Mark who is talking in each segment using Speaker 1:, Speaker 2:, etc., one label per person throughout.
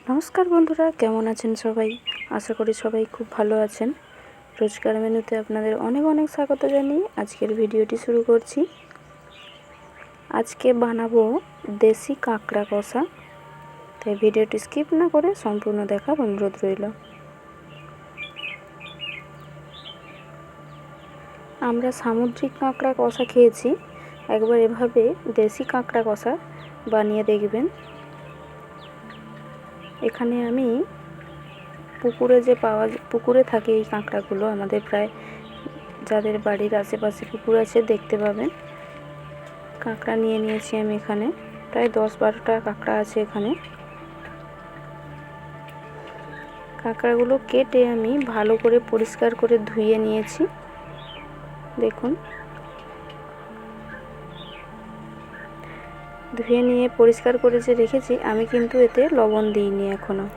Speaker 1: নমস্কার বন্ধুরা, কেমন আছেন সবাই? আশা করি সবাই খুব ভালো আছেন। রোজকার মেনুতে আপনাদের অনেক অনেক স্বাগত জানিয়ে আজকের ভিডিওটি শুরু করছি। আজকে বানাবো দেশি কাঁকড়া কষা, তাই ভিডিওটি স্কিপ না করে সম্পূর্ণ দেখার অনুরোধ রইল। আমরা সামুদ্রিক কাঁকড়া কষা খেয়েছি, একবার এভাবে দেশি কাঁকড়া কষা বানিয়ে দেখবেন। এখানে আমি পুকুরে থাকে এই কাঁকড়াগুলো, আমাদের প্রায় যাদের বাড়ির আশেপাশে পুকুর আছে দেখতে পাবেন। কাঁকড়া নিয়ে নিয়েছি আমি, এখানে প্রায় 10-12টা কাঁকড়া আছে এখানে। কাঁকড়াগুলো কেটে আমি ভালো করে পরিষ্কার করে ধুয়ে নিয়েছি। দেখুন, ধুয়ে নিয়ে পরিষ্কার করে যে রেখেছি, আমি কিন্তু এতে লবণ দিইনি এখনও।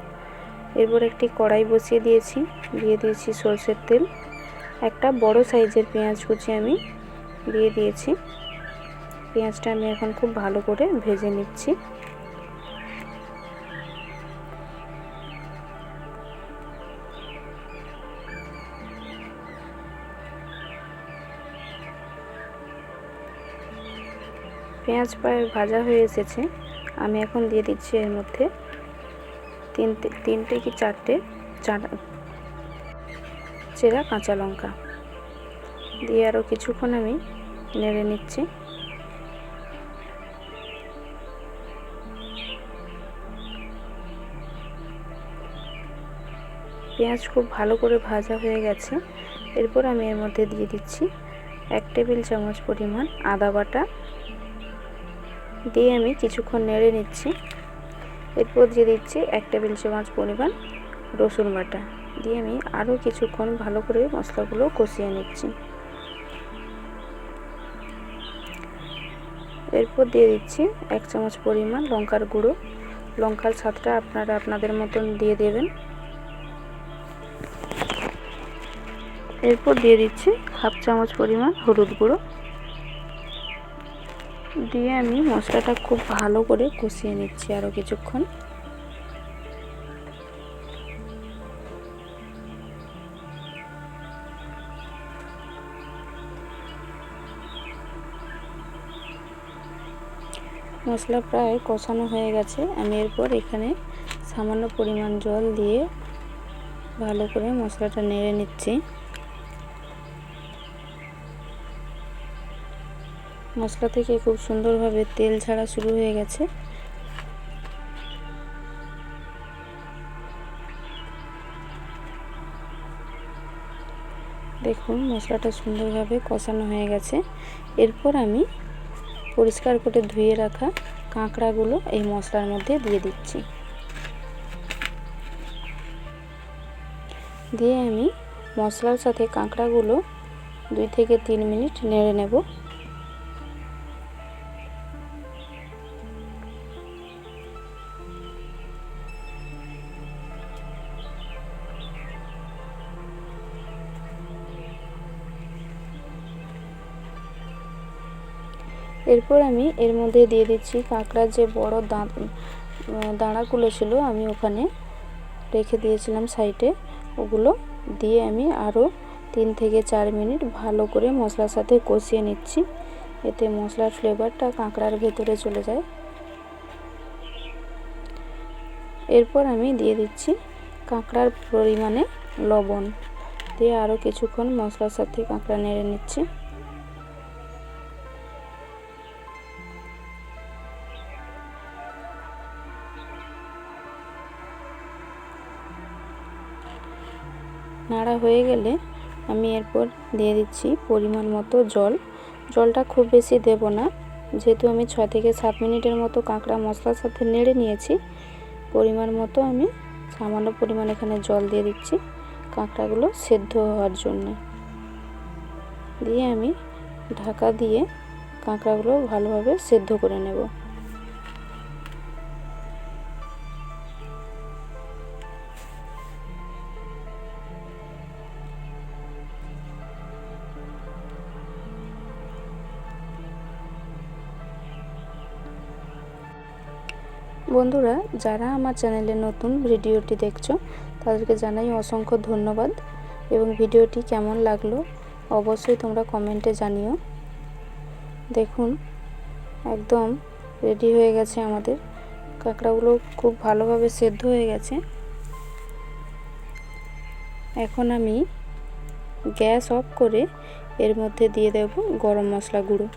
Speaker 1: এরপর একটি কড়াই বসিয়ে দিয়েছি, দিয়ে দিয়েছি সরষের তেল। একটা বড় সাইজের পেঁয়াজ কুচি আমি দিয়ে দিয়েছি। পেঁয়াজটা আমি এখন খুব ভালো করে ভেজে নিচ্ছি। পেঁয়াজ প্রায় ভাজা হয়ে এসেছে। আমি এখন দিয়ে দিচ্ছি এর মধ্যে তিনটে কি চারটে চেরা কাঁচা লঙ্কা দিয়ে আরও কিছুক্ষণ আমি নেড়ে নিচ্ছি। পেঁয়াজ খুব ভালো করে ভাজা হয়ে গেছে। এরপর আমি এর মধ্যে দিয়ে দিচ্ছি 1 টেবিল চামচ পরিমাণ আদা বাটা, দিয়ে আমি কিছুক্ষণ নেড়ে নিচ্ছি। এরপর দিয়ে দিচ্ছি 1 টেবিল চামচ পরিমাণ রসুন বাটা, দিয়ে আমি আরও কিছুক্ষণ ভালো করে মশলাগুলো কষিয়ে নিচ্ছি। এরপর দিয়ে দিচ্ছি 1 চামচ পরিমাণ লঙ্কার গুঁড়ো। লঙ্কার স্বাদটা আপনারা আপনাদের মতন দিয়ে দেবেন। এরপর দিয়ে দিচ্ছি 1/2 চামচ পরিমাণ হলুদ গুঁড়ো, দিয়ে আমি মশলাটা খুব ভালো করে কষিয়ে নিচ্ছি আরও কিছুক্ষণ। মশলা প্রায় কষানো হয়ে গেছে। আমি এরপর এখানে সামান্য পরিমাণ জল দিয়ে ভালো করে মশলাটা নেড়ে নিচ্ছি। মশলা থেকে খুব সুন্দরভাবে তেল ছাড়া শুরু হয়ে গেছে। দেখুন, মশলাটা সুন্দরভাবে কষানো হয়ে গেছে। এরপর আমি পরিষ্কার করে ধুয়ে রাখা কাঁকড়াগুলো এই মশলার মধ্যে দিয়ে দিচ্ছি। দিয়ে আমি মশলার সাথে কাঁকড়াগুলো 2 থেকে 3 মিনিট নেড়ে নেব। এরপর আমি এর মধ্যে দিয়ে দিচ্ছি কাঁকড়ার যে বড় দাঁড়াগুলো ছিল, আমি ওখানে রেখে দিয়েছিলাম সাইডে, ওগুলো দিয়ে আমি আরও 3 থেকে 4 মিনিট ভালো করে মশলার সাথে কষিয়ে নিচ্ছি। এতে মশলার ফ্লেভারটা কাঁকড়ার ভেতরে চলে যায়। এরপর আমি দিয়ে দিচ্ছি কাঁকড়ার পরিমাণে লবণ, দিয়ে আরও কিছুক্ষণ মশলার সাথে কাঁকড়া নেড়ে নিচ্ছি। নাড়া হয়ে গেলে আমি এরপর দিয়ে দিচ্ছি পরিমাণ মতো জল। জলটা খুব বেশি দেব না, যেহেতু আমি 6 থেকে 7 মিনিটের মতো কাঁকড়া মশলার সাথে নেড়ে নিয়েছি। পরিমাণ মতো আমি সামান্য পরিমাণ এখানে জল দিয়ে দিচ্ছি কাঁকড়াগুলো সেদ্ধ হওয়ার জন্য। দিয়ে আমি ঢাকা দিয়ে কাঁকড়াগুলো ভালোভাবে সেদ্ধ করে নেব। বন্ধুরা, যারা আমার চ্যানেলে নতুন ভিডিওটি দেখছো তাদেরকে জানাই অসংখ্য ধন্যবাদ এবং ভিডিওটি কেমন লাগলো অবশ্যই তোমরা কমেন্টে জানিও। দেখুন একদম রেডি হয়ে গেছে আমাদের কাঁকড়াগুলো, খুব ভালোভাবে সেদ্ধ হয়ে গেছে। এখন আমি গ্যাস অফ করে এর মধ্যে দিয়ে দেব গরম মশলা গুঁড়ো।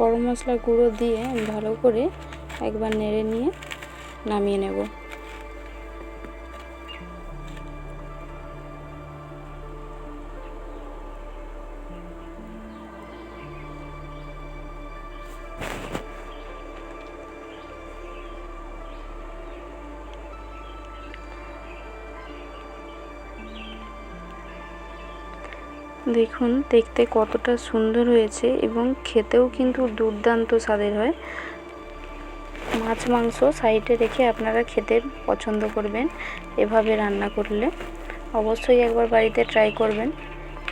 Speaker 1: গরম মশলা গুঁড়ো দিয়ে ভালো করে একবার নেড়ে নিয়ে নামিয়ে নেব। দেখুন দেখতে কতটা সুন্দর হয়েছে এবং খেতেও কিন্তু দুর্দান্ত স্বাদের হয়। মাছ মাংস সাইডে রেখে আপনারা খেতে পছন্দ করবেন এভাবে রান্না করলে। অবশ্যই একবার বাড়িতে ট্রাই করবেন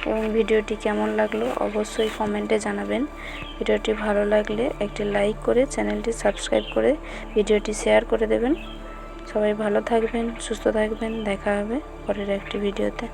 Speaker 1: এবং ভিডিওটি কেমন লাগলো অবশ্যই কমেন্টে জানাবেন। ভিডিওটি ভালো লাগলে একটি লাইক করে চ্যানেলটি সাবস্ক্রাইব করে ভিডিওটি শেয়ার করে দেবেন। সবাই ভালো থাকবেন, সুস্থ থাকবেন। দেখা হবে পরের একটি ভিডিওতে।